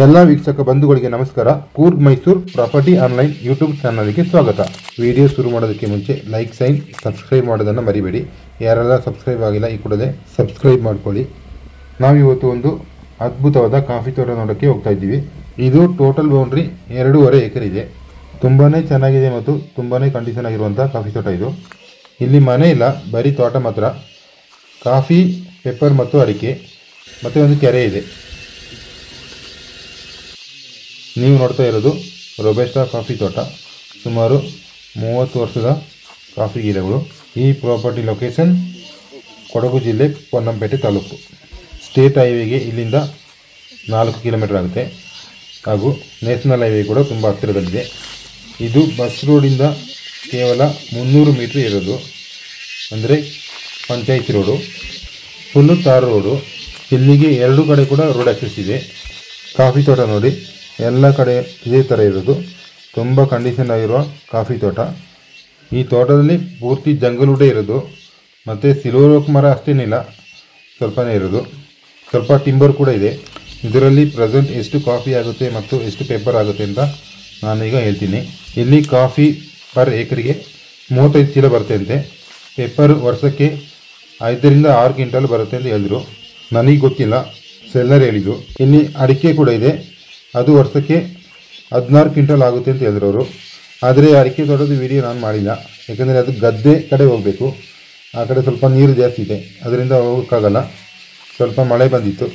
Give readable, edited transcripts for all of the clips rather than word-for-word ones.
ಎಲ್ಲ ವೀಕ್ಷಕ ಬಂಧುಗಳಿಗೆ ನಮಸ್ಕಾರ. Coorg Mysuru property online YouTube ಚಾನಲ್ಗೆ ಸ್ವಾಗತ. ವಿಡಿಯೋ ಶುರು ಮಾಡೋದಕ್ಕೆ ಮುಂಚೆ ಲೈಕ್ ಸೈನ್ ಸಬ್ಸ್ಕ್ರೈಬ್ ಮಾಡೋದನ್ನು ಮರಿಬೇಡಿ. ಯಾರೆಲ್ಲ ಸಬ್ಸ್ಕ್ರೈಬ್ ಆಗಿಲ್ಲ ಈ ಕೂಡಲೇ ಸಬ್ಸ್ಕ್ರೈಬ್ ಮಾಡ್ಕೊಳ್ಳಿ. ನಾವಿವತ್ತು ಒಂದು ಅದ್ಭುತವಾದ ಕಾಫಿ ತೋಟ ನೋಡೋಕ್ಕೆ ಹೋಗ್ತಾ ಇದ್ದೀವಿ. ಇದು ಟೋಟಲ್ ಬೌಂಡ್ರಿ 2.5 ಎಕರೆ ಇದೆ. ತುಂಬಾ ಚೆನ್ನಾಗಿದೆ ಮತ್ತು ತುಂಬಾ ಕಂಡೀಷನ್ ಆಗಿರುವಂಥ ಕಾಫಿ ತೋಟ ಇದು. ಇಲ್ಲಿ ಮನೆ ಇಲ್ಲ, ಬರೀ ತೋಟ ಮಾತ್ರ. ಕಾಫಿ, ಪೆಪ್ಪರ್ ಮತ್ತು ಅಡಿಕೆ ಮತ್ತು ಒಂದು ಕೆರೆ ಇದೆ. ನೀವು ನೋಡ್ತಾ ಇರೋದು ರೋಬಸ್ಟಾ ಕಾಫಿ ತೋಟ. ಸುಮಾರು 30 ವರ್ಷದ ಕಾಫಿ ಗಿಡಗಳು. ಈ ಪ್ರಾಪರ್ಟಿ ಲೊಕೇಶನ್ ಕೊಡಗು ಜಿಲ್ಲೆ ಪೊನ್ನಂಪೇಟೆ ತಾಲೂಕು. ಸ್ಟೇಟ್ ಹೈವೇಗೆ ಇಲ್ಲಿಂದ 4 ಕಿಲೋಮೀಟರ್ ಆಗುತ್ತೆ ಹಾಗೂ ನ್ಯಾಷನಲ್ ಹೈವೇ ಕೂಡ ತುಂಬ ಹತ್ತಿರದಲ್ಲಿದೆ. ಇದು ಬಸ್ ರೋಡಿಂದ ಕೇವಲ 300 ಮೀಟ್ರ್ ಇರೋದು. ಅಂದರೆ ಪಂಚಾಯತಿ ರೋಡು, ಫುಲ್ಲು ತಾರ್ ರೋಡು. ಇಲ್ಲಿಗೆ 2 ಕಡೆ ಕೂಡ ರೋಡ್ ಆಕ್ಸೆಸ್ ಇದೆ. ಕಾಫಿ ತೋಟ ನೋಡಿ, ಎಲ್ಲ ಕಡೆ ಇದೇ ಥರ ಇರೋದು. ತುಂಬ ಕಂಡೀಷನ್ ಆಗಿರುವ ಕಾಫಿ ತೋಟ. ಈ ತೋಟದಲ್ಲಿ ಪೂರ್ತಿ ಜಂಗಲುಡೆ ಇರೋದು ಮತ್ತು ಸಿಲ್ವರ್ ಓಕ್ ಮರ ಅಷ್ಟೇನಿಲ್ಲ, ಸ್ವಲ್ಪನೇ ಇರೋದು. ಸ್ವಲ್ಪ ಟಿಂಬರ್ ಕೂಡ ಇದೆ. ಇದರಲ್ಲಿ ಪ್ರೆಸೆಂಟ್ ಎಷ್ಟು ಕಾಫಿ ಆಗುತ್ತೆ ಮತ್ತು ಎಷ್ಟು ಪೇಪರ್ ಆಗುತ್ತೆ ಅಂತ ನಾನೀಗ ಹೇಳ್ತೀನಿ. ಇಲ್ಲಿ ಕಾಫಿ ಪರ್ ಏಕರಿಗೆ 35 ಚೀಲ ಬರುತ್ತೆ ಅಂತೆ. ಪೇಪರ್ ವರ್ಷಕ್ಕೆ 5 ರಿಂದ 6 ಕ್ವಿಂಟಲ್ ಬರುತ್ತೆ ಅಂತ ಹೇಳಿದ್ರು. ನನಗೆ ಗೊತ್ತಿಲ್ಲ, ಸೆಲ್ಲರ್ ಹೇಳಿದರು. ಇಲ್ಲಿ ಅಡಿಕೆ ಕೂಡ ಇದೆ. ಅದು ವರ್ಷಕ್ಕೆ 16 ಕ್ವಿಂಟಲ್ ಆಗುತ್ತೆ ಅಂತ ಹೇಳಿದ್ರು ಅವರು. ಆದರೆ ಅಡಿಕೆ ತೋಟದ ವಿಡಿಯೋ ನಾನು ಮಾಡಿಲ್ಲ, ಯಾಕಂದರೆ ಅದು ಗದ್ದೆ ಕಡೆ ಹೋಗಬೇಕು. ಆ ಕಡೆ ಸ್ವಲ್ಪ ನೀರು ಜಾಸ್ತಿ ಇದೆ, ಅದರಿಂದ ಹೋಗೋಕ್ಕಾಗಲ್ಲ. ಸ್ವಲ್ಪ ಮಳೆ ಬಂದಿತ್ತು.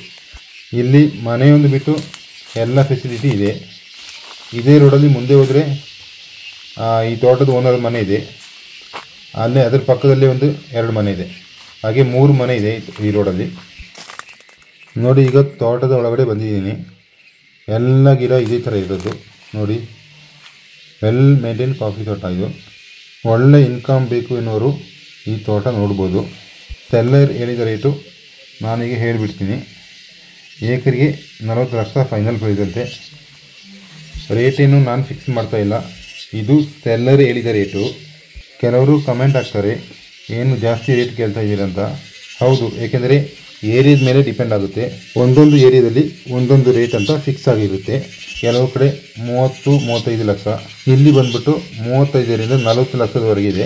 ಇಲ್ಲಿ ಮನೆಯೊಂದು ಬಿಟ್ಟು ಎಲ್ಲ ಫೆಸಿಲಿಟಿ ಇದೆ. ಇದೇ ರೋಡಲ್ಲಿ ಮುಂದೆ ಹೋದರೆ ಈ ತೋಟದ ಓನರ್ ಮನೆ ಇದೆ. ಅಲ್ಲೇ ಅದರ ಪಕ್ಕದಲ್ಲೇ ಒಂದು 2 ಮನೆ ಇದೆ. ಹಾಗೆ 3 ಮನೆ ಇದೆ ಈ ರೋಡಲ್ಲಿ. ನೋಡಿ, ಈಗ ತೋಟದ ಒಳಗಡೆ ಬಂದಿದ್ದೀನಿ. ಎಲ್ಲ ಗಿಡ ಇದೇ ಥರ ಇರೋದು ನೋಡಿ. ವೆಲ್ ಮೇಂಟೈನ್ ಕಾಫಿ ತೋಟ ಇದು. ಒಳ್ಳೆ ಇನ್ಕಮ್ ಬೇಕು ಎನ್ನುವರು ಈ ತೋಟ ನೋಡ್ಬೋದು. ಸೆಲ್ಲರ್ ಹೇಳಿದ ರೇಟು ನಾನೀಗ ಹೇಳಿಬಿಡ್ತೀನಿ. ಏಕರಿಗೆ 40 ಲಕ್ಷ ಫೈನಲ್ ಪ್ರೈಸ್ ಅಂತೆ. ರೇಟೇನು ನಾನು ಫಿಕ್ಸ್ ಮಾಡ್ತಾ ಇಲ್ಲ, ಇದು ಸೆಲ್ಲರ್ ಹೇಳಿದ ರೇಟು. ಕೆಲವರು ಕಮೆಂಟ್ ಹಾಕ್ತಾರೆ, ಏನು ಜಾಸ್ತಿ ರೇಟ್ ಕೇಳ್ತಾ ಇದ್ದೀರಂತ. ಹೌದು, ಏಕೆಂದರೆ ಏರಿಯಾದ ಮೇಲೆ ಡಿಪೆಂಡ್ ಆಗುತ್ತೆ. ಒಂದೊಂದು ಏರಿಯಾದಲ್ಲಿ ಒಂದೊಂದು ರೇಟ್ ಅಂತ ಫಿಕ್ಸ್ ಆಗಿರುತ್ತೆ. ಕೆಲವು ಕಡೆ 30-35 ಲಕ್ಷ, ಇಲ್ಲಿ ಬಂದ್ಬಿಟ್ಟು 35 ರಿಂದ 40 ಲಕ್ಷದವರೆಗೆ ಇದೆ.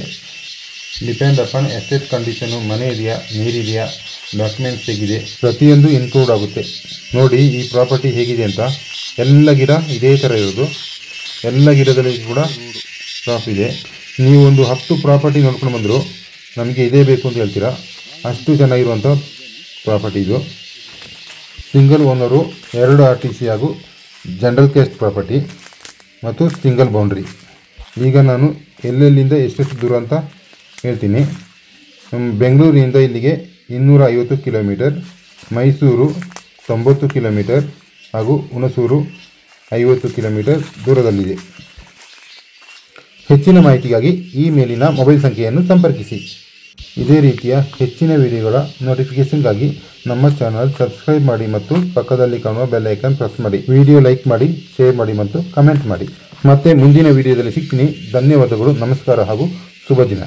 ಡಿಪೆಂಡ್ ಅಪಾನ್ ಎಸ್ಟೇಟ್ ಕಂಡೀಷನು, ಮನೆ ಇದೆಯಾ, ನೀರಿದೆಯಾ, ಡಾಕ್ಯುಮೆಂಟ್ಸ್ ಹೇಗಿದೆ, ಪ್ರತಿಯೊಂದು ಇನ್ಕ್ಲೂಡ್ ಆಗುತ್ತೆ. ನೋಡಿ ಈ ಪ್ರಾಪರ್ಟಿ ಹೇಗಿದೆ ಅಂತ. ಎಲ್ಲ ಗಿಡ ಇದೇ ಥರ ಇರೋದು. ಎಲ್ಲ ಗಿಡದಲ್ಲಿ ಕೂಡ ಕ್ರಾಪ್ ಇದೆ. ನೀವು ಒಂದು 10 ಪ್ರಾಪರ್ಟಿ ನೋಡ್ಕೊಂಡು ಬಂದರು ನಮಗೆ ಇದೇ ಬೇಕು ಅಂತ ಹೇಳ್ತೀರಾ, ಅಷ್ಟು ಚೆನ್ನಾಗಿರುವಂಥ ಪ್ರಾಪರ್ಟಿ ಇದು. ಸಿಂಗಲ್ ಓನರು, 2 RTC ಹಾಗೂ ಜನರಲ್ ಕೇಸ್ಟ್ ಪ್ರಾಪರ್ಟಿ ಮತ್ತು ಸಿಂಗಲ್ ಬೌಂಡ್ರಿ. ಈಗ ನಾನು ಎಲ್ಲೆಲ್ಲಿಂದ ಎಷ್ಟೆಷ್ಟು ದೂರ ಅಂತ ಹೇಳ್ತೀನಿ. ಬೆಂಗಳೂರಿನಿಂದ ಇಲ್ಲಿಗೆ 250 ಕಿಲೋಮೀಟರ್, ಮೈಸೂರು 90 ಕಿಲೋಮೀಟರ್ ಹಾಗೂ ಹುಣಸೂರು 50 ಕಿಲೋಮೀಟರ್ ದೂರದಲ್ಲಿದೆ. ಹೆಚ್ಚಿನ ಮಾಹಿತಿಗಾಗಿ ಈ ಮೇಲಿನ ಮೊಬೈಲ್ ಸಂಖ್ಯೆಯನ್ನು ಸಂಪರ್ಕಿಸಿ. ಇದೇ ರೀತಿಯ ಹೆಚ್ಚಿನ ವಿಡಿಯೋಗಳ ನೋಟಿಫಿಕೇಷನ್ಗಾಗಿ ನಮ್ಮ ಚಾನಲ್ ಸಬ್ಸ್ಕ್ರೈಬ್ ಮಾಡಿ ಮತ್ತು ಪಕ್ಕದಲ್ಲಿ ಕಾಣುವ ಬೆಲ್ ಐಕಾನ್ ಪ್ರೆಸ್ ಮಾಡಿ. ವಿಡಿಯೋ ಲೈಕ್ ಮಾಡಿ, ಶೇರ್ ಮಾಡಿ ಮತ್ತು ಕಮೆಂಟ್ ಮಾಡಿ. ಮತ್ತೆ ಮುಂದಿನ ವಿಡಿಯೋದಲ್ಲಿ ಸಿಗ್ತೀನಿ. ಧನ್ಯವಾದಗಳು, ನಮಸ್ಕಾರ ಹಾಗೂ ಶುಭ ದಿನ.